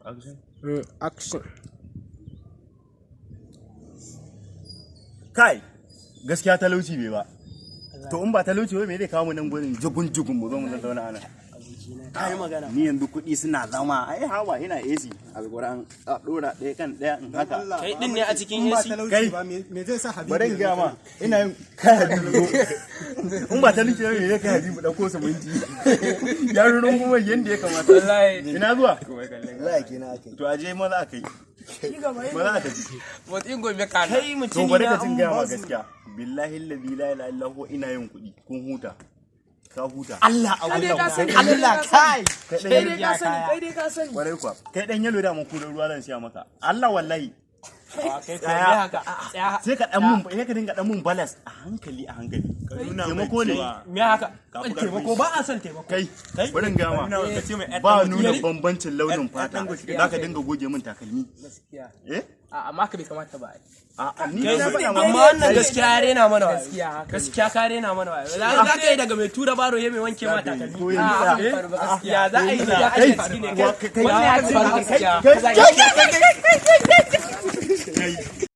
Action. Kai, gaskiya talauci bai ba. To in ba talauci ba me zai kawo mu nan gurin jugun mu zo mu zauna ana. Kai magana. Ni yanzu kuɗi suna zama. Ai hawa ina AC alquran a dora ɗaya kan ɗaya in haka. Kai din ne a cikin AC. Kai me zai sa Habibu? bari in ga ma ina yin kai Habibu. In ba talauci ba me zai kai Habibu dauko su minti. Ya rurin kuma yanda ya kamata. Wallahi. Ina zuwa? Wallahi kenan akai. To aje maza akai. Maza aka ji. Mutum gobe ka. Kai To mutum bari ka cin gaya ma gaskiya. Billahi alladhi la ilaha illa huwa ina yin kuɗi kun huta. Ka huta. Allah a Kai dai ka sani. Allah kai. Kai dai ka sani. Kai dai ka sani. Kwarai kuwa. Kai dan yalo da mun kudin ruwa zan siya maka. Allah wallahi. Kai haka. Sai ka dan mun ka dinga dan mun balas a hankali. Taimako ne. Me haka? Taimako ba a son taimako. Kai bari in ga ma. Ba nuna bambancin launin fata. Zaka dinga goge min takalmi. Gaskiya. Eh? Amma ka bai kamata ba. Ni Kai na faɗa amma ma. wannan gaskiya ya rena mana wayo. Gaskiya Ka rena mana wayo. Za ka yi daga mai tura baro ya mai wanke mata takalmi. Ko yanzu Ya za a yi da Kai. ake ciki ne Kai. kai. Wannan ya faru gaskiya. Kai.